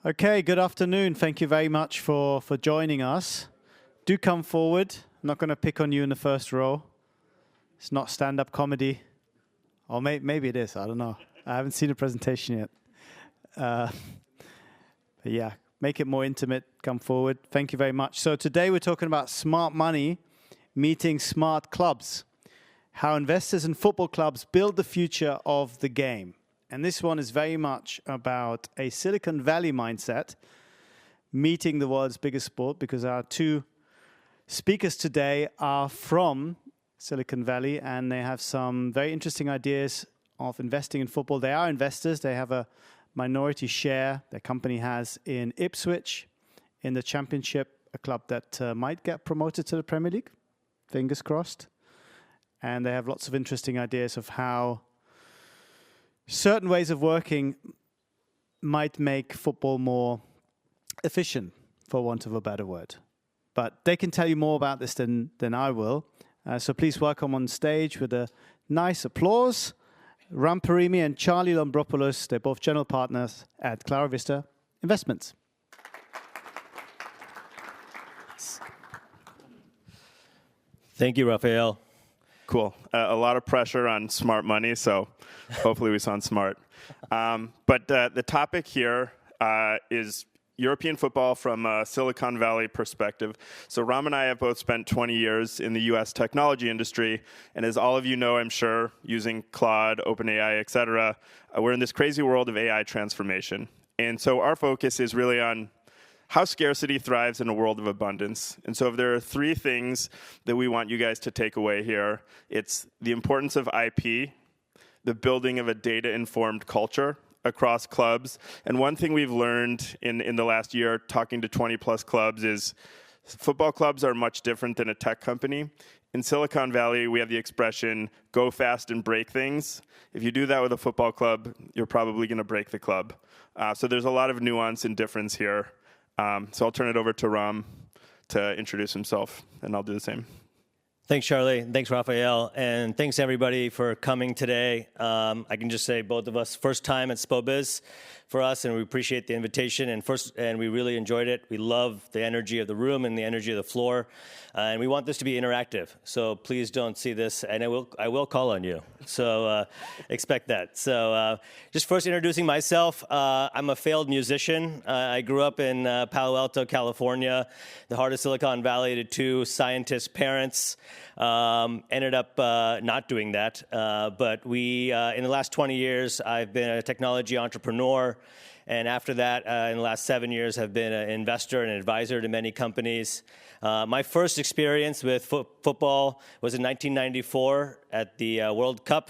Okay, good afternoon. Thank you very much for joining us. Do come forward. I'm not going to pick on you in the first row. It's not stand-up comedy. Or maybe it is. I don't know. I haven't seen a presentation yet. But yeah, make it more intimate. Come forward. Thank you very much. So today we're talking about smart money meeting smart clubs. How investors and football clubs build the future of the game. And this one is very much about a Silicon Valley mindset meeting the world's biggest sport, because our two speakers today are from Silicon Valley and they have some very interesting ideas of investing in football. They are investors. They have a minority share their company has in Ipswich in the Championship, a club that might get promoted to the Premier League. Fingers crossed. And they have lots of interesting ideas of how certain ways of working might make football more efficient, for want of a better word. But they can tell you more about this than I will. So please welcome on stage with a nice applause, Parimi and Charlie Lambropoulos. They're both general partners at Clara Vista Investments. Thank you, Raphael. Cool. A lot of pressure on smart money, so hopefully we sound smart. But the topic here is European football from a Silicon Valley perspective. So Ram and I have both spent 20 years in the U.S. technology industry, and as all of you know, I'm sure, using Claude, OpenAI, et cetera, we're in this crazy world of AI transformation. And so our focus is really on how scarcity thrives in a world of abundance. And so if there are three things that we want you guys to take away here, it's the importance of IP, the building of a data-informed culture across clubs. And one thing we've learned in the last year, talking to 20-plus clubs, is football clubs are much different than a tech company. In Silicon Valley, we have the expression, go fast and break things. If you do that with a football club, you're probably going to break the club. So there's a lot of nuance and difference here. So I'll turn it over to Ram to introduce himself, and I'll do the same. Thanks, Charlie. Thanks, Raphael. And thanks, everybody, for coming today. I can just say both of us, first time at SPOBIS for us, and we appreciate the invitation. And we really enjoyed it. We love the energy of the room and the energy of the floor. And we want this to be interactive. So please don't see this, and I will call on you. So expect that. So just first introducing myself, I'm a failed musician. I grew up in Palo Alto, California, the heart of Silicon Valley, to two scientist parents. Ended up not doing that. But in the last 20 years, I've been a technology entrepreneur. And after that, in the last 7 years, have been an investor and advisor to many companies. My first experience with football was in 1994 at the World Cup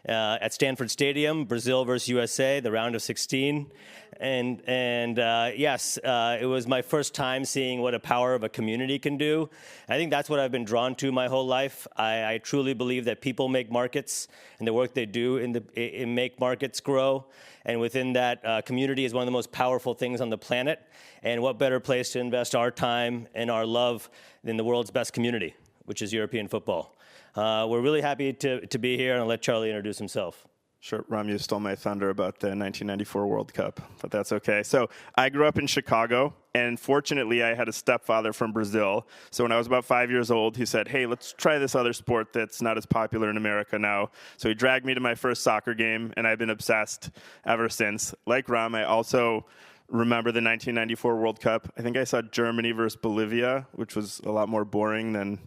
at Stanford Stadium, Brazil versus USA, the round of 16. And yes, it was my first time seeing what a power of a community can do. I think that's what I've been drawn to my whole life. I truly believe that people make markets, and the work they do in make markets grow. And within that, community is one of the most powerful things on the planet. And what better place to invest our time and our love than the world's best community, which is European football. We're really happy to be here, and I'll let Charlie introduce himself. Sure, Ram, you stole my thunder about the 1994 World Cup, but that's okay. So I grew up in Chicago, and fortunately, I had a stepfather from Brazil. So when I was about 5 years old, he said, hey, let's try this other sport that's not as popular in America now. So he dragged me to my first soccer game, and I've been obsessed ever since. Like Ram, I also remember the 1994 World Cup. I think I saw Germany versus Bolivia, which was a lot more boring than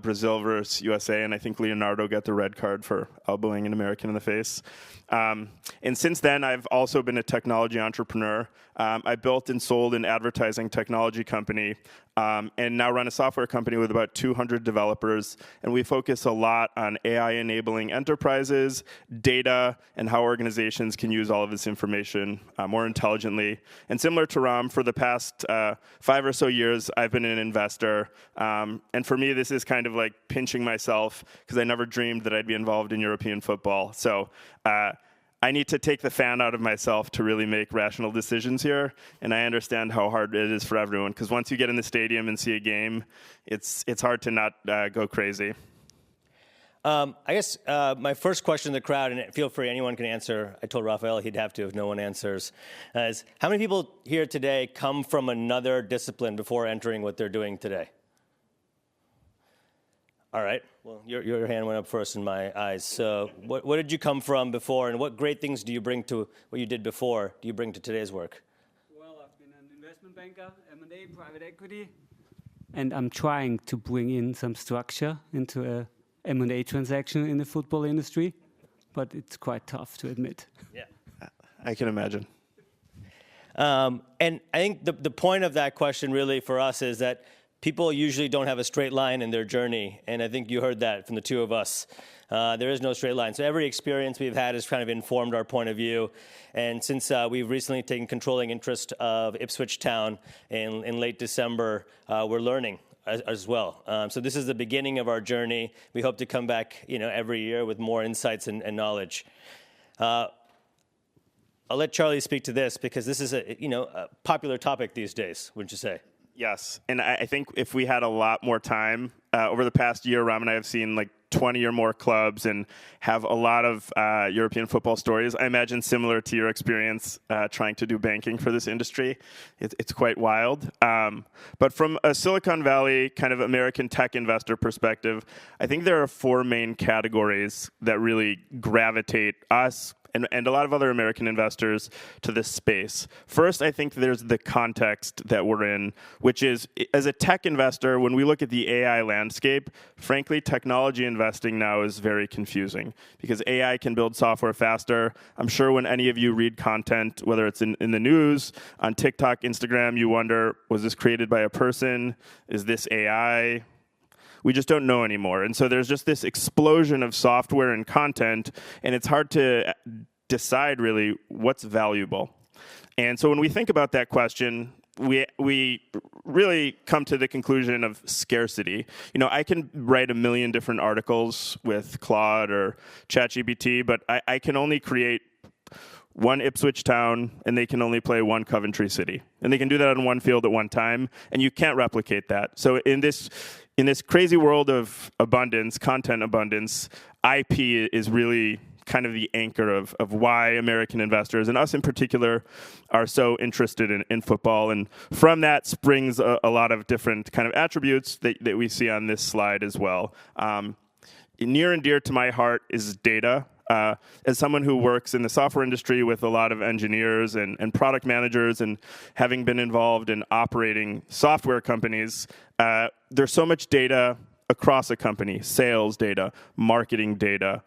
Brazil versus USA, and I think Leonardo got the red card for elbowing an American in the face. And since then, I've also been a technology entrepreneur. I built and sold an advertising technology company, and now run a software company with about 200 developers. And we focus a lot on AI-enabling enterprises, data, and how organizations can use all of this information more intelligently. And similar to Ram, for the past 5 or so years, I've been an investor. And for me, this is kind of like pinching myself, because I never dreamed that I'd be involved in European football. So I need to take the fan out of myself to really make rational decisions here, and I understand how hard it is for everyone, because once you get in the stadium and see a game, it's hard to not go crazy. I guess my first question to the crowd, and feel free, anyone can answer. I told Raphael he'd have to if no one answers, is how many people here today come from another discipline before entering what they're doing today? All right. Well, your hand went up first in my eyes. So what did you come from before, and what great things do you bring to what you did before, do you bring to today's work? Well, I've been an investment banker, M&A, private equity. And I'm trying to bring in some structure into a M&A transaction in the football industry, but it's quite tough to admit. Yeah. I can imagine. And I think the point of that question really for us is that people usually don't have a straight line in their journey, and I think you heard that from the two of us. There is no straight line. So every experience we've had has kind of informed our point of view. And since we've recently taken controlling interest of Ipswich Town in late December, we're learning as well. So this is the beginning of our journey. We hope to come back, every year with more insights and knowledge. I'll let Charlie speak to this because this is a popular topic these days, wouldn't you say? Yes, and I think if we had a lot more time, over the past year, Ram and I have seen like 20 or more clubs and have a lot of European football stories. I imagine similar to your experience trying to do banking for this industry. It's quite wild. But from a Silicon Valley kind of American tech investor perspective, I think there are four main categories that really gravitate us and a lot of other American investors to this space. First, I think there's the context that we're in, which is, as a tech investor, when we look at the AI landscape, frankly, technology investing now is very confusing because AI can build software faster. I'm sure when any of you read content, whether it's in the news, on TikTok, Instagram, you wonder, was this created by a person? Is this AI? We just don't know anymore. And so there's just this explosion of software and content, and it's hard to decide really what's valuable. And so when we think about that question, we really come to the conclusion of scarcity. I can write a million different articles with Claude or ChatGPT, but I can only create one Ipswich Town, and they can only play one Coventry City. And they can do that on one field at one time, and you can't replicate that. So in this crazy world of abundance, content abundance, IP is really kind of the anchor of why American investors, and us in particular, are so interested in football. And from that springs a lot of different kind of attributes that we see on this slide as well. Near and dear to my heart is data. As someone who works in the software industry with a lot of engineers and product managers, and having been involved in operating software companies, there's so much data across a company: sales data, marketing data,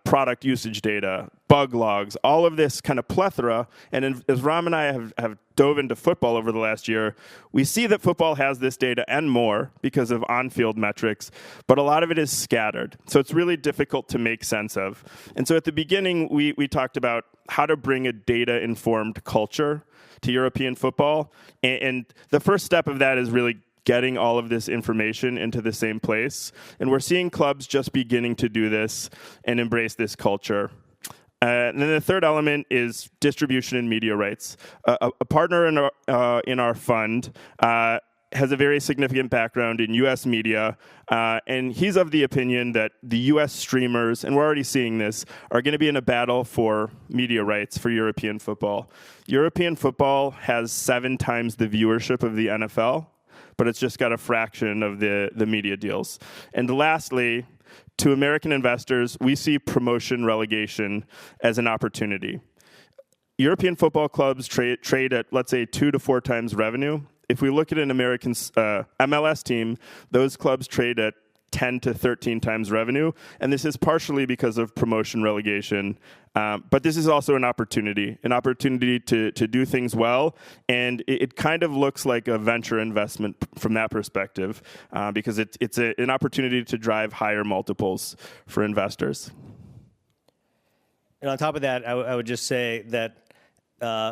product usage data, bug logs, all of this kind of plethora. And as Ram and I have dove into football over the last year, we see that football has this data and more because of on-field metrics, but a lot of it is scattered. So it's really difficult to make sense of. And so at the beginning, we talked about how to bring a data-informed culture to European football. And the first step of that is really getting all of this information into the same place. And we're seeing clubs just beginning to do this and embrace this culture. And then the third element is distribution and media rights. A partner in our fund has a very significant background in U.S. media, and he's of the opinion that the U.S. streamers, and we're already seeing this, are going to be in a battle for media rights for European football. European football has 7 times the viewership of the NFL, but it's just got a fraction of the media deals. And lastly, to American investors, we see promotion relegation as an opportunity. European football clubs trade at, let's say, 2 to 4 times revenue. If we look at an American MLS team, those clubs trade at 10 to 13 times revenue, and this is partially because of promotion relegation. But this is also an opportunity to do things well, and it kind of looks like a venture investment from that perspective, because it's an opportunity to drive higher multiples for investors. And on top of that, I would just say that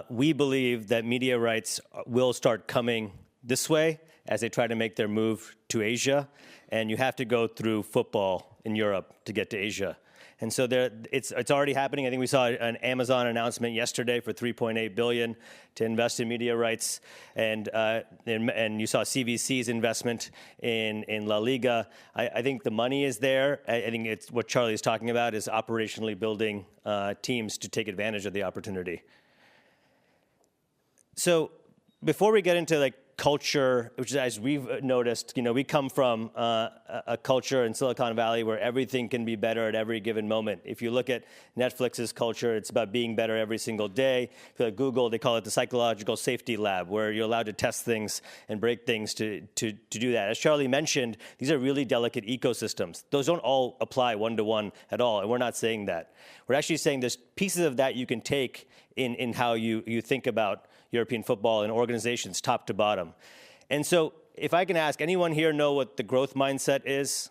we believe that media rights will start coming this way as they try to make their move to Asia, and you have to go through football in Europe to get to Asia. And so it's already happening. I think we saw an Amazon announcement yesterday for $3.8 billion to invest in media rights, and you saw CVC's investment in La Liga. I think the money is there. I think it's what Charlie is talking about is operationally building teams to take advantage of the opportunity. So before we get into culture, which is, as we've noticed, we come from a culture in Silicon Valley where everything can be better at every given moment. If you look at Netflix's culture, it's about being better every single day. If you look at Google, they call it the psychological safety lab, where you're allowed to test things and break things to do that. As Charlie mentioned, these are really delicate ecosystems. Those don't all apply one-to-one at all, and we're not saying that. We're actually saying there's pieces of that you can take in how you think about European football and organizations top to bottom. And so if I can ask, anyone here know what the growth mindset is?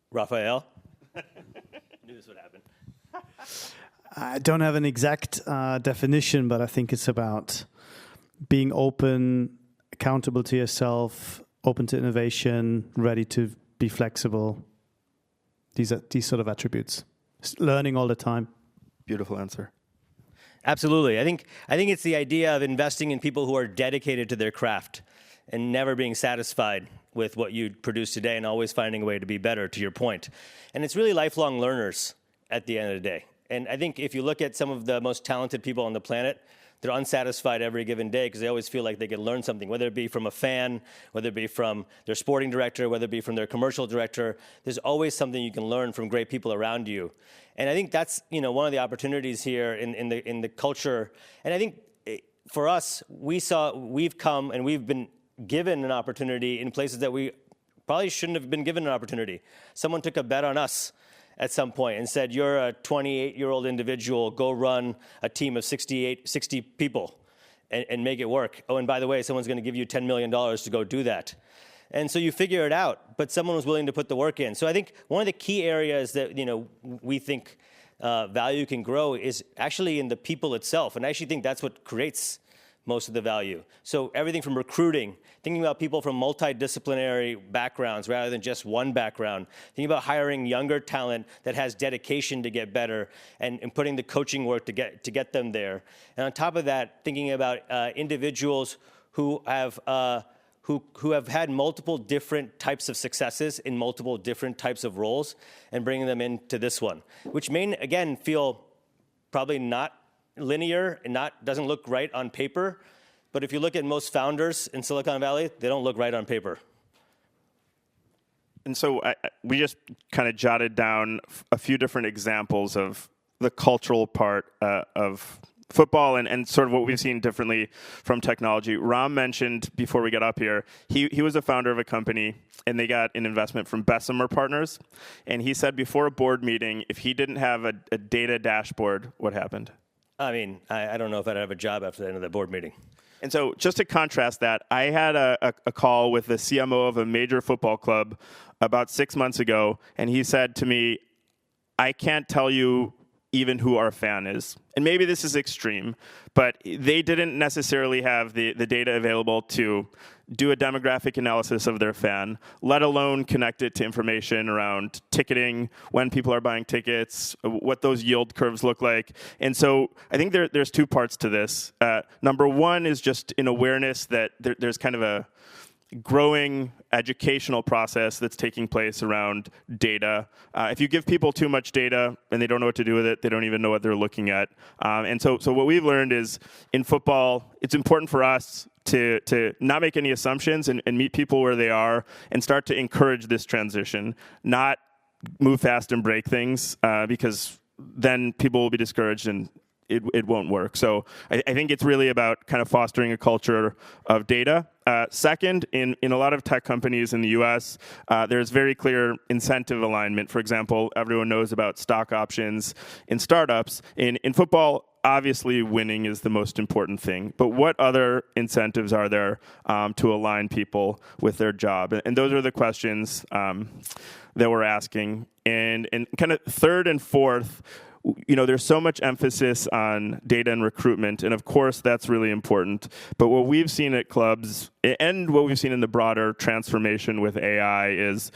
Raphael? I knew this would happen. I don't have an exact definition, but I think it's about being open, accountable to yourself, open to innovation, ready to be flexible. These sort of attributes. Learning all the time. Beautiful answer. Absolutely. I think it's the idea of investing in people who are dedicated to their craft and never being satisfied with what you produce today and always finding a way to be better, to your point. And it's really lifelong learners at the end of the day. And I think if you look at some of the most talented people on the planet, they're unsatisfied every given day because they always feel like they can learn something, whether it be from a fan, whether it be from their sporting director, whether it be from their commercial director. There's always something you can learn from great people around you. And I think that's one of the opportunities here in the culture. And I think for us, we've come and we've been given an opportunity in places that we probably shouldn't have been given an opportunity. Someone took a bet on us at some point and said, you're a 28-year-old individual, go run a team of 60 people and make it work. Oh, and by the way, someone's going to give you $10 million to go do that. And so you figure it out, but someone was willing to put the work in. So I think one of the key areas that we think value can grow is actually in the people itself. And I actually think that's what creates most of the value. So everything from recruiting, thinking about people from multidisciplinary backgrounds rather than just one background, thinking about hiring younger talent that has dedication to get better and putting the coaching work to get them there. And on top of that, thinking about individuals who have had multiple different types of successes in multiple different types of roles and bringing them into this one, which may, again, feel probably not linear and doesn't look right on paper. But if you look at most founders in Silicon Valley, they don't look right on paper. And so we just kind of jotted down a few different examples of the cultural part of football and sort of what we've seen differently from technology. Ram mentioned before we got up here, he was a founder of a company and they got an investment from Bessemer Partners. And he said before a board meeting, if he didn't have a data dashboard, what happened? I mean, I don't know if I'd have a job after the end of the board meeting. And so just to contrast that, I had a call with the CMO of a major football club about 6 months ago, and he said to me, I can't tell you even who our fan is. And maybe this is extreme, but they didn't necessarily have the data available to do a demographic analysis of their fan, let alone connect it to information around ticketing, when people are buying tickets, what those yield curves look like. And so I think there's two parts to this. Number one is just an awareness that there's kind of a growing educational process that's taking place around data. If you give people too much data and they don't know what to do with it, they don't even know what they're looking at. And so what we've learned is in football, it's important for us to not make any assumptions and meet people where they are and start to encourage this transition, not move fast and break things because then people will be discouraged and it won't work. So I think it's really about kind of fostering a culture of data. Second, in a lot of tech companies in the US, there's very clear incentive alignment. For example, everyone knows about stock options in startups. In football, obviously winning is the most important thing. But what other incentives are there to align people with their job? And those are the questions that we're asking. And kind of third and fourth, there's so much emphasis on data and recruitment, and of course that's really important. But what we've seen at clubs, and what we've seen in the broader transformation with AI, is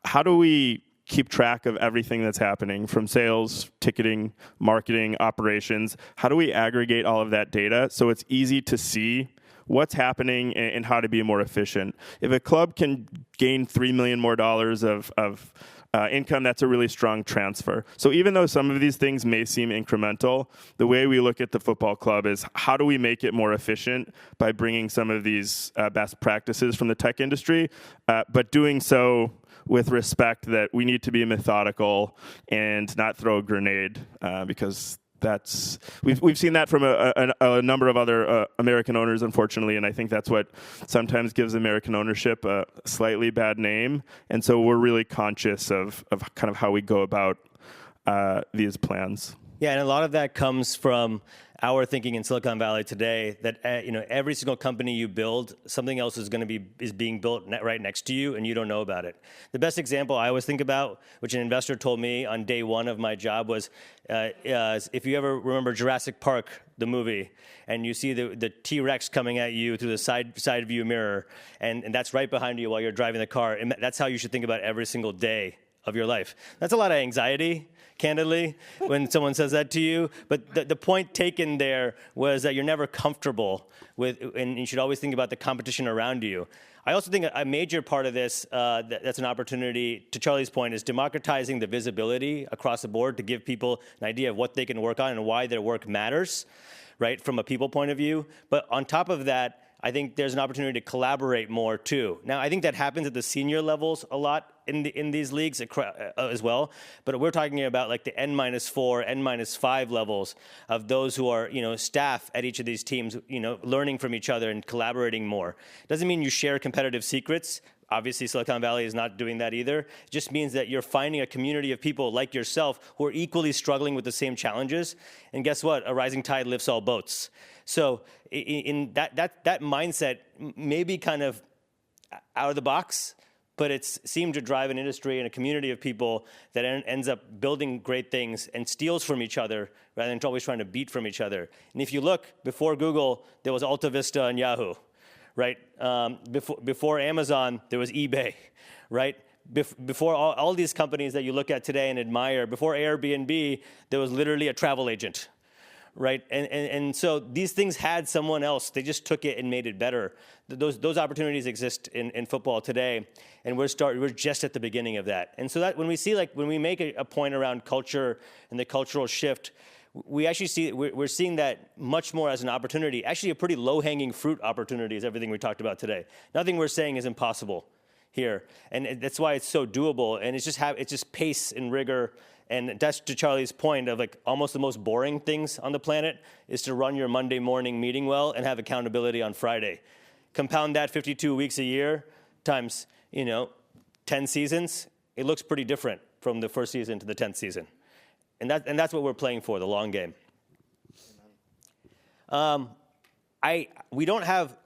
how do we keep track of everything that's happening from sales, ticketing, marketing, operations? How do we aggregate all of that data so it's easy to see what's happening and how to be more efficient? If a club can gain $3 million more of income, that's a really strong transfer. So even though some of these things may seem incremental, the way we look at the football club is how do we make it more efficient by bringing some of these best practices from the tech industry, but doing so with respect that we need to be methodical and not throw a grenade, because we've seen that from a number of other American owners, unfortunately, and I think that's what sometimes gives American ownership a slightly bad name. And so we're really conscious of kind of how we go about these plans. Yeah, and a lot of that comes from our thinking in Silicon Valley today that every single company you build, something else is being built right next to you, and you don't know about it. The best example I always think about, which an investor told me on day one of my job, was if you ever remember Jurassic Park, the movie, and you see the T-Rex coming at you through the side view mirror, and that's right behind you while you're driving the car, and that's how you should think about every single day of your life. That's a lot of anxiety, candidly, when someone says that to you. But the point taken there was that you're never comfortable with, and you should always think about the competition around you. I also think a major part of this, that's an opportunity, to Charlie's point, is democratizing the visibility across the board to give people an idea of what they can work on and why their work matters, right, from a people point of view. But on top of that, I think there's an opportunity to collaborate more too. Now, I think that happens at the senior levels a lot in these leagues as well. But we're talking about like the N-4, N-5 levels of those who are staff at each of these teams, learning from each other and collaborating more. Doesn't mean you share competitive secrets. Obviously, Silicon Valley is not doing that either. It just means that you're finding a community of people like yourself who are equally struggling with the same challenges. And guess what? A rising tide lifts all boats. So in that mindset may be kind of out of the box, but it's seemed to drive an industry and a community of people that ends up building great things and steals from each other rather than always trying to beat from each other. And if you look, before Google, there was Alta Vista and Yahoo, right? Before Amazon, there was eBay, right? Before all these companies that you look at today and admire, before Airbnb, there was literally a travel agent, right? And so these things had someone else. They just took it and made it better. Those opportunities exist in football today, and we're just at the beginning of that. And so that when we make a point around culture and the cultural shift, we actually we're seeing that much more as an opportunity, actually a pretty low-hanging fruit opportunity is everything we talked about today. Nothing we're saying is impossible here, and that's why it's so doable. And it's just pace and rigor. And that's to Charlie's point of like almost the most boring things on the planet is to run your Monday morning meeting well and have accountability on Friday. Compound that 52 weeks a year times 10 seasons, it looks pretty different from the first season to the 10th season. And that's what we're playing for, the long game. We don't have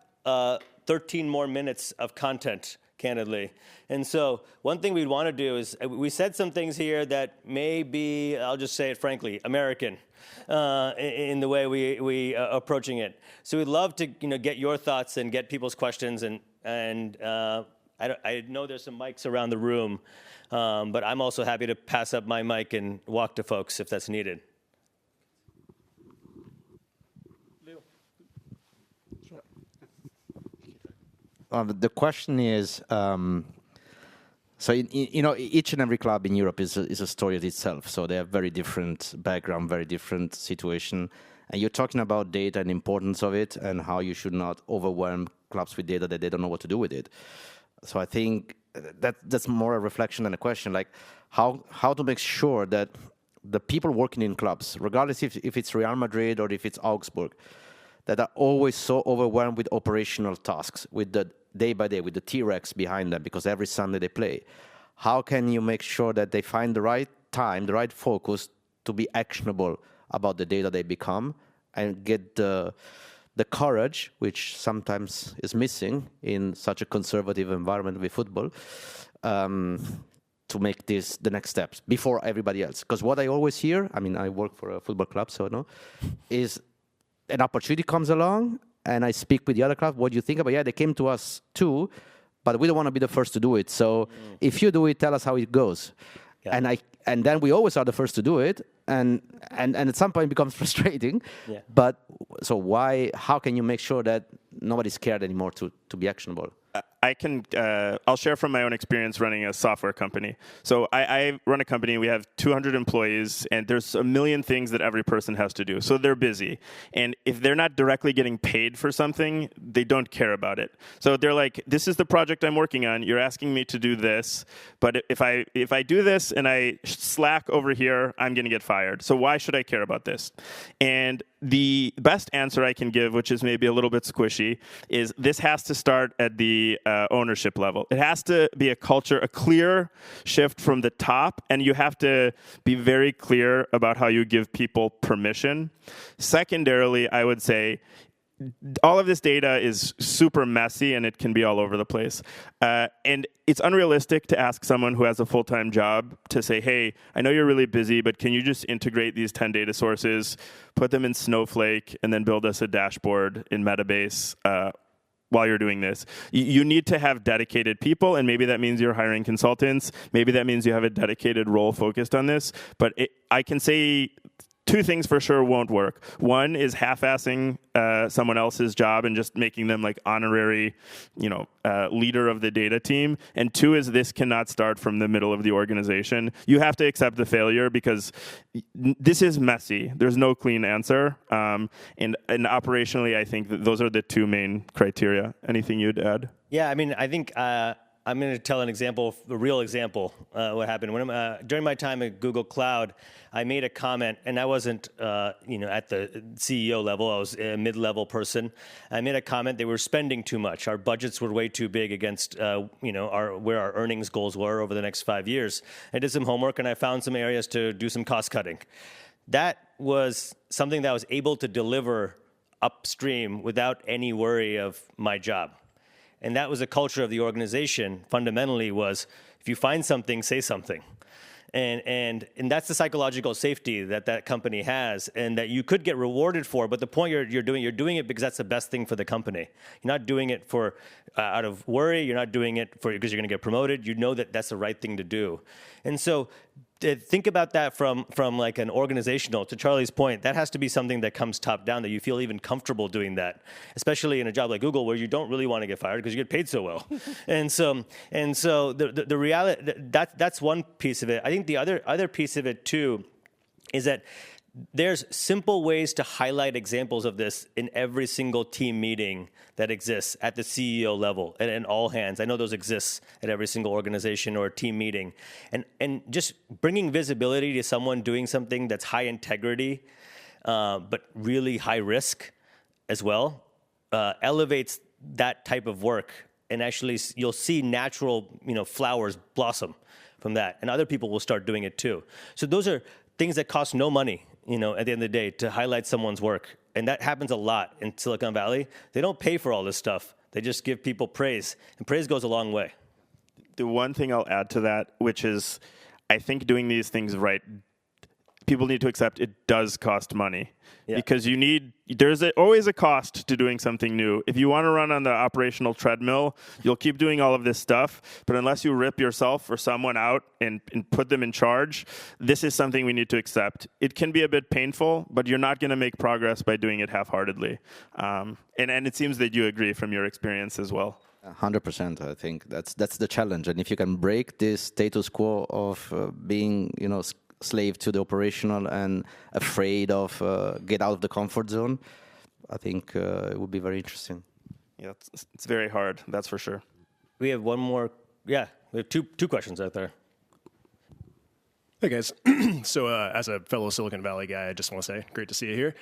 13 more minutes of content, candidly. And so one thing we'd want to do is, we said some things here that may be, I'll just say it frankly, American in the way we approaching it. So we'd love to get your thoughts and get people's questions. And I know there's some mics around the room, but I'm also happy to pass up my mic and walk to folks if that's needed. The question is, so each and every club in Europe is a story of itself. So they have very different background, very different situation. And you're talking about data and importance of it and how you should not overwhelm clubs with data that they don't know what to do with it. So I think that's more a reflection than a question, like how to make sure that the people working in clubs, regardless if it's Real Madrid or if it's Augsburg, that are always so overwhelmed with operational tasks, with the day by day, with the T-Rex behind them, because every Sunday they play. How can you make sure that they find the right time, the right focus to be actionable about the data they become and get the courage, which sometimes is missing in such a conservative environment with football, to make this the next steps before everybody else? Because what I always hear, I mean, I work for a football club, so no, is an opportunity comes along, and I speak with the other club. What do you think about? Yeah, they came to us too, but we don't want to be the first to do it. So if you do it, tell us how it goes. Yeah. And then we always are the first to do it, and at some point it becomes frustrating. Yeah. But so why? How can you make sure that nobody's scared anymore to be actionable? I'll share from my own experience running a software company. So I run a company, we have 200 employees, and there's a million things that every person has to do. So they're busy. And if they're not directly getting paid for something, they don't care about it. So they're like, this is the project I'm working on, you're asking me to do this, but if I do this and I slack over here, I'm going to get fired. So why should I care about this? And the best answer I can give, which is maybe a little bit squishy, is this has to start at the ownership level. It has to be a culture, a clear shift from the top, and you have to be very clear about how you give people permission. Secondarily, I would say all of this data is super messy and it can be all over the place. And it's unrealistic to ask someone who has a full-time job to say, hey, I know you're really busy, but can you just integrate these 10 data sources, put them in Snowflake, and then build us a dashboard in Metabase while you're doing this? You need to have dedicated people, and maybe that means you're hiring consultants. Maybe that means you have a dedicated role focused on this. But I can say two things for sure won't work. One is half-assing someone else's job and just making them like honorary, leader of the data team. And two is this cannot start from the middle of the organization. You have to accept the failure because this is messy. There's no clean answer. And operationally, I think that those are the two main criteria. Anything you'd add? Yeah, I mean, I think I'm going to tell an example, a real example, what happened. During my time at Google Cloud, I made a comment, and I wasn't, at the CEO level. I was a mid-level person. I made a comment they were spending too much. Our budgets were way too big against, where our earnings goals were over the next 5 years. I did some homework, and I found some areas to do some cost cutting. That was something that I was able to deliver upstream without any worry of my job. And that was a culture of the organization, fundamentally, was if you find something, say something. And that's the psychological safety that company has, and that you could get rewarded for. But the point you're doing it because that's the best thing for the company. You're not doing it for out of worry. You're not doing it because you're going to get promoted. You know that that's the right thing to do. And so think about that from like an organizational, to Charlie's point, that has to be something that comes top down, that you feel even comfortable doing that, especially in a job like Google where you don't really want to get fired because you get paid so well. and so the reality, that's one piece of it. I think the other piece of it too is that there's simple ways to highlight examples of this in every single team meeting that exists at the CEO level and in all hands. I know those exist at every single organization or team meeting. And just bringing visibility to someone doing something that's high integrity, but really high risk as well, elevates that type of work. And actually you'll see natural, flowers blossom from that. And other people will start doing it too. So those are things that cost no money, at the end of the day, to highlight someone's work. And that happens a lot in Silicon Valley. They don't pay for all this stuff. They just give people praise. And praise goes a long way. The one thing I'll add to that, which is I think doing these things right, people need to accept it does cost money. Yeah. Because there's always a cost to doing something new. If you want to run on the operational treadmill, you'll keep doing all of this stuff. But unless you rip yourself or someone out and put them in charge, this is something we need to accept. It can be a bit painful, but you're not going to make progress by doing it half-heartedly. And it seems that you agree from your experience as well. 100%. I think that's the challenge. And if you can break this status quo of being, slave to the operational and afraid of get out of the comfort zone, I think it would be very interesting. Yeah, it's very hard, that's for sure. We have one more. Yeah, we have two questions out there. Hey guys, so as a fellow Silicon Valley guy, I just want to say, great to see you here.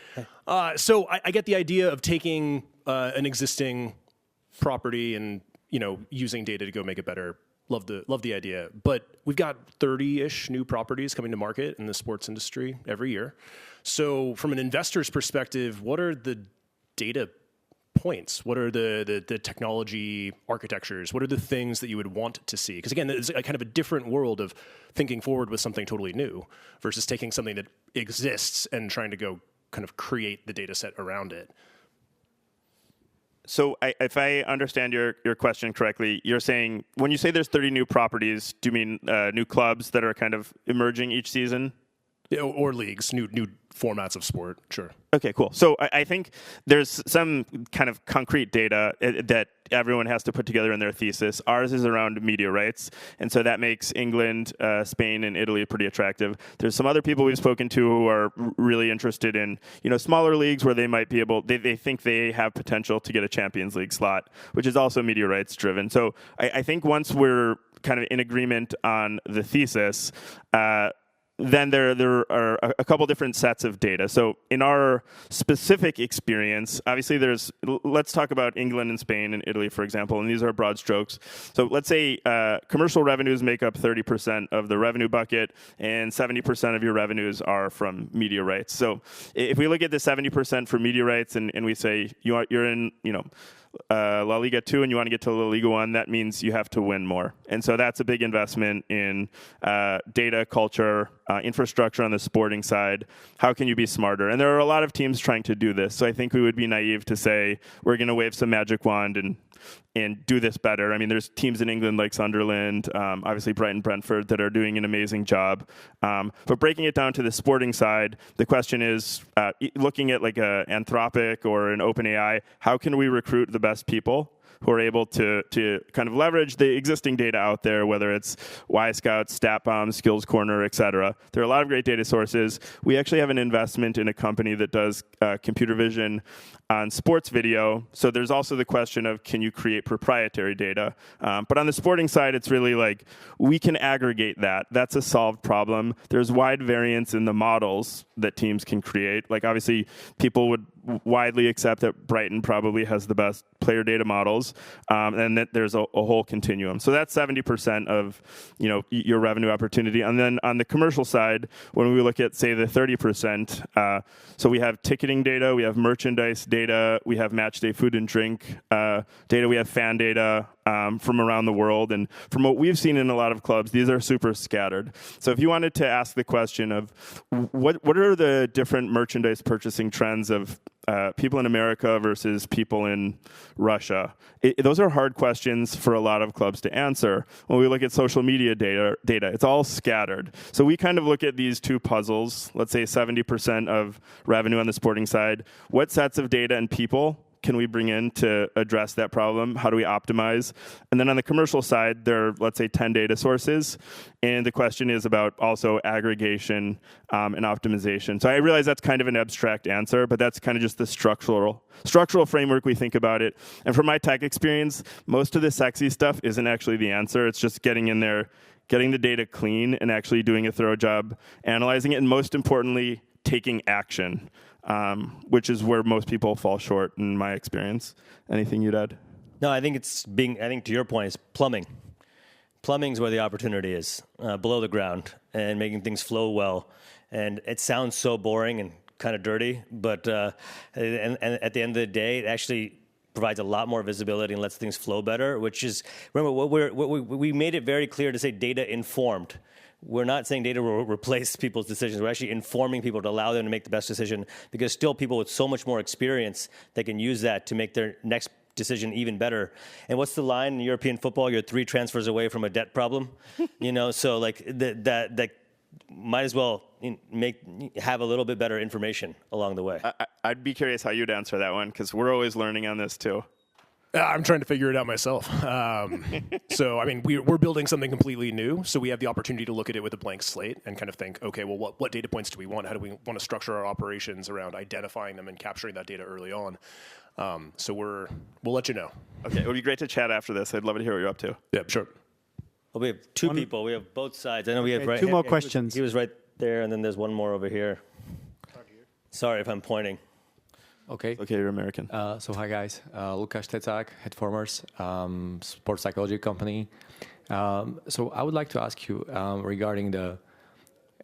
So I get the idea of taking an existing property and using data to go make it better. Love the idea, but we've got 30-ish new properties coming to market in the sports industry every year. So from an investor's perspective, what are the data points? What are the technology architectures? What are the things that you would want to see? Because again, it's a kind of a different world of thinking forward with something totally new versus taking something that exists and trying to go kind of create the data set around it. So if I understand your question correctly, you're saying when you say there's 30 new properties, do you mean new clubs that are kind of emerging each season? Yeah, or leagues, new formats of sport, sure. Okay, cool. So I think there's some kind of concrete data that everyone has to put together in their thesis. Ours is around media rights, and so that makes England, Spain, and Italy pretty attractive. There's some other people we've spoken to who are really interested in, smaller leagues where they might be able, they think they have potential to get a Champions League slot, which is also media rights driven. So I think once we're kind of in agreement on the thesis, then there are a couple different sets of data. So in our specific experience, obviously let's talk about England and Spain and Italy, for example, and these are broad strokes. So let's say commercial revenues make up 30% of the revenue bucket, and 70% of your revenues are from media rights. So if we look at the 70% for media rights and we say you're in, La Liga 2 and you want to get to La Liga 1, that means you have to win more. And so that's a big investment in data, culture, infrastructure on the sporting side. How can you be smarter? And there are a lot of teams trying to do this. So I think we would be naive to say we're going to wave some magic wand and do this better. I mean, there's teams in England like Sunderland, obviously Brighton, Brentford, that are doing an amazing job. But breaking it down to the sporting side, the question is, looking at like a Anthropic or an OpenAI, how can we recruit the best people who are able to kind of leverage the existing data out there, whether it's Y-Scout, StatBomb, Skills Corner, et cetera. There are a lot of great data sources. We actually have an investment in a company that does computer vision on sports video. So there's also the question of, can you create proprietary data? But on the sporting side, it's really like, we can aggregate that. That's a solved problem. There's wide variance in the models that teams can create. Like, obviously, people would widely accept that Brighton probably has the best player data models, and that there's a whole continuum. So that's 70% of your revenue opportunity. And then on the commercial side, when we look at, say, the 30%, so we have ticketing data, we have merchandise data, we have match day food and drink data, we have fan data from around the world. And from what we've seen in a lot of clubs, these are super scattered. So if you wanted to ask the question of what are the different merchandise purchasing trends of people in America versus people in Russia, those are hard questions for a lot of clubs to answer. When we look at social media data, it's all scattered. So we kind of look at these two puzzles, let's say 70% of revenue on the sporting side. What sets of data and people can we bring in to address that problem? How do we optimize? And then on the commercial side, there are, let's say, 10 data sources. And the question is about also aggregation and optimization. So I realize that's kind of an abstract answer, but that's kind of just the structural framework we think about it. And from my tech experience, most of the sexy stuff isn't actually the answer. It's just getting in there, getting the data clean, and actually doing a thorough job analyzing it, and most importantly, taking action. Which is where most people fall short in my experience. Anything you'd add? No, I think to your point, it's plumbing. Plumbing's where the opportunity is, below the ground, and making things flow well. And it sounds so boring and kind of dirty, but and at the end of the day, it actually provides a lot more visibility and lets things flow better, which is, remember, we made it very clear to say data informed. We're not saying data will replace people's decisions. We're actually informing people to allow them to make the best decision, because still people with so much more experience that can use that to make their next decision even better. And what's the line in European football? You're 3 transfers away from a debt problem. So like that might as well have a little bit better information along the way. I'd be curious how you'd answer that one, because we're always learning on this too. I'm trying to figure it out myself. So, I mean, we're building something completely new, so we have the opportunity to look at it with a blank slate and kind of think, okay, well, what data points do we want? How do we want to structure our operations around identifying them and capturing that data early on? So we'll let you know. Okay, it would be great to chat after this. I'd love to hear what you're up to. Yeah, sure. Well, we have two people. We have both sides. I know we have two more questions. He was right there, and then there's one more over here. Sorry if I'm pointing. Okay. Okay, you're American. So hi guys, Lukáš Tecák, Headformers, sports psychology company. So I would like to ask you regarding the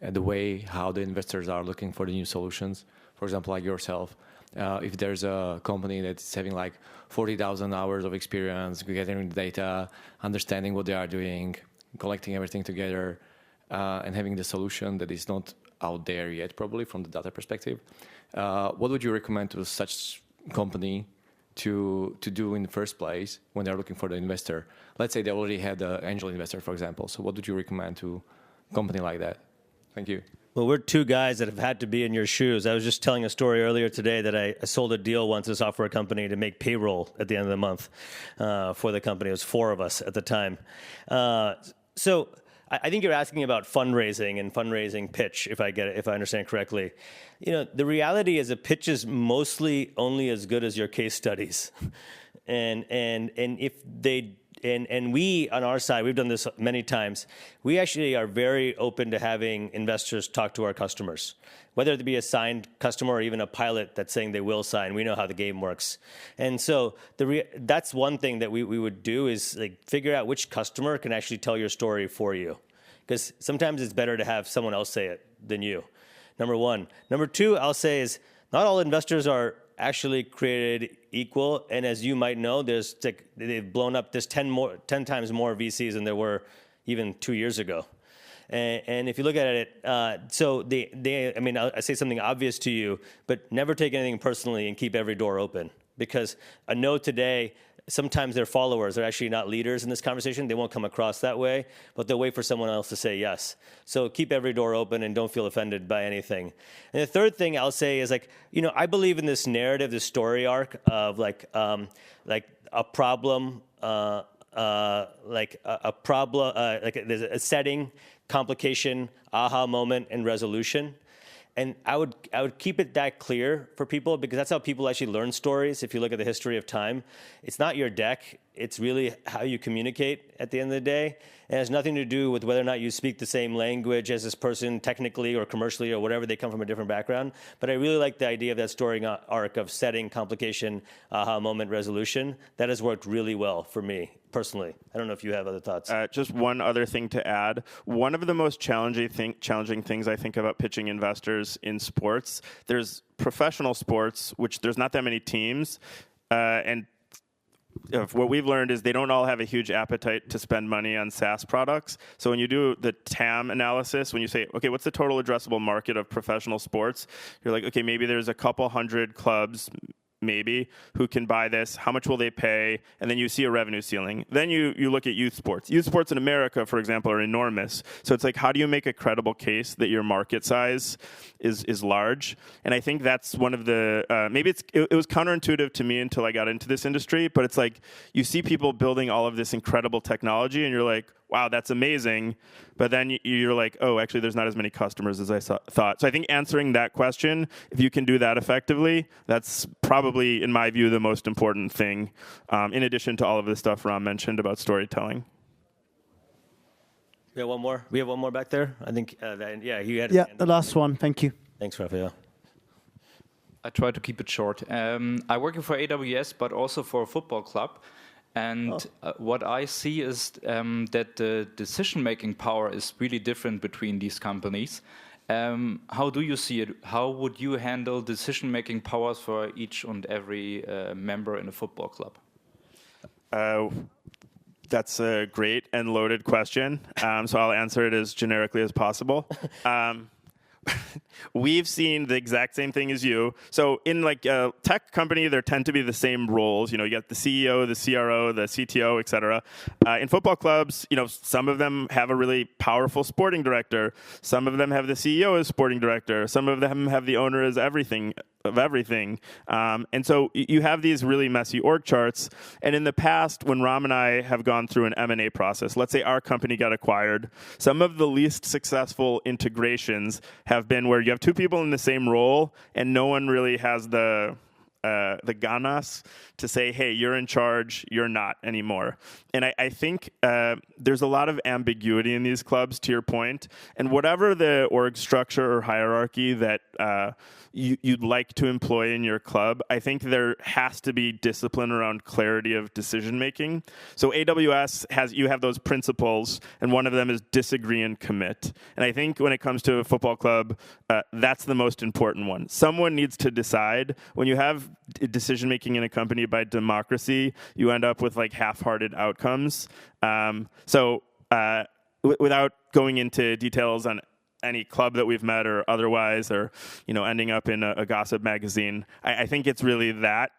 the way how the investors are looking for the new solutions. For example, like yourself, if there's a company that's having like 40,000 hours of experience, gathering data, understanding what they are doing, collecting everything together, and having the solution that is not out there yet, probably from the data perspective, what would you recommend to such company to do in the first place when they're looking for the investor? Let's say they already had an angel investor, for example. So what would you recommend to a company like that? Thank you. Well, we're two guys that have had to be in your shoes. I was just telling a story earlier today that I sold a deal once to a software company to make payroll at the end of the month for the company. It was 4 of us at the time. So I think you're asking about fundraising and fundraising pitch, if I understand correctly. You know, the reality is a pitch is mostly only as good as your case studies, and if they. And we, on our side, we've done this many times. We actually are very open to having investors talk to our customers, whether it be a signed customer or even a pilot that's saying they will sign. We know how the game works. And so that's one thing that we would do is like figure out which customer can actually tell your story for you. Because sometimes it's better to have someone else say it than you, number one. Number two, I'll say is not all investors are actually created equal, and as you might know, they've blown up. There's 10 times more VCs than there were even 2 years ago, and if you look at it, so I mean, I say something obvious to you, but never take anything personally and keep every door open, because a no today. Sometimes their followers are actually not leaders in this conversation. They won't come across that way, but they'll wait for someone else to say yes. So keep every door open and don't feel offended by anything. And the third thing I'll say is like, you know, I believe in this narrative, this story arc of like a problem, like there's a setting, complication, aha moment, and resolution. And I would keep it that clear for people, because that's how people actually learn stories. If you look at the history of time, it's not your deck. It's really how you communicate at the end of the day. It has nothing to do with whether or not you speak the same language as this person technically or commercially or whatever. They come from a different background. But I really like the idea of that story arc of setting, complication, aha, moment, resolution. That has worked really well for me personally. I don't know if you have other thoughts. Just one other thing to add. One of the most challenging things I think about pitching investors in sports, there's professional sports, which there's not that many teams, and what we've learned is they don't all have a huge appetite to spend money on SaaS products. So when you do the TAM analysis, when you say, okay, what's the total addressable market of professional sports? You're like, okay, maybe there's a couple hundred clubs, maybe, who can buy this. How much will they pay? And then you see a revenue ceiling. Then you look at youth sports. Youth sports in America, for example, are enormous. So it's like, how do you make a credible case that your market size is large? And I think that's one of the, maybe it was counterintuitive to me until I got into this industry, but it's like, you see people building all of this incredible technology and you're like, wow, that's amazing. But then you're like, oh, actually, there's not as many customers as I thought. So I think answering that question, if you can do that effectively, that's probably, in my view, the most important thing, in addition to all of the stuff Ram mentioned about storytelling. We have one more. We have one more back there. I think, you had. Yeah, the last one. Thank you. Thanks, Raphael. I try to keep it short. I work for AWS, but also for a football club. And what I see is that the decision-making power is really different between these companies. How do you see it? How would you handle decision-making powers for each and every member in a football club? That's a great and loaded question. So I'll answer it as generically as possible. We've seen the exact same thing as you. So in like a tech company, there tend to be the same roles. You know, you got the CEO, the CRO, the CTO, et cetera. In football clubs, you know, some of them have a really powerful sporting director. Some of them have the CEO as sporting director. Some of them have the owner as everything. And so you have these really messy org charts. And in the past, when Ram and I have gone through an M&A process, let's say our company got acquired, some of the least successful integrations have been where you have two people in the same role and no one really has the the ganas to say, hey, you're in charge, you're not anymore. And I think there's a lot of ambiguity in these clubs, to your point. And whatever the org structure or hierarchy that you'd like to employ in your club, I think there has to be discipline around clarity of decision making. So AWS you have those principles, and one of them is disagree and commit. And I think when it comes to a football club, that's the most important one. Someone needs to decide. When you have decision making in a company by democracy, you end up with like half-hearted outcomes. Without going into details on any club that we've met or otherwise, or ending up in a gossip magazine, I think it's really that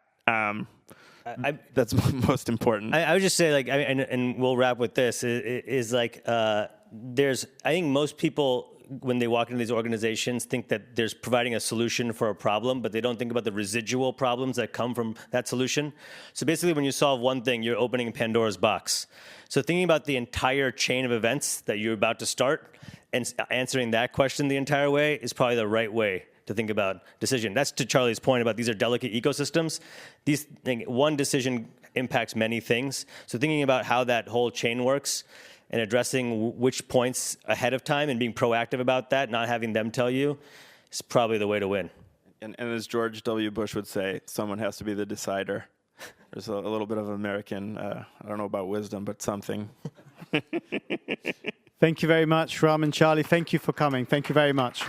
that's most important. I would just say, like, and we'll wrap with this, is like I think most people, when they walk into these organizations, think that there's providing a solution for a problem, but they don't think about the residual problems that come from that solution. So basically, when you solve one thing, you're opening Pandora's box. So thinking about the entire chain of events that you're about to start and answering that question the entire way is probably the right way to think about decision. That's to Charlie's point about these are delicate ecosystems. One decision impacts many things. So thinking about how that whole chain works and addressing which points ahead of time and being proactive about that, not having them tell you, is probably the way to win. And as George W. Bush would say, someone has to be the decider. There's a little bit of American, I don't know about wisdom, but something. Thank you very much, Ram and Charlie. Thank you for coming. Thank you very much.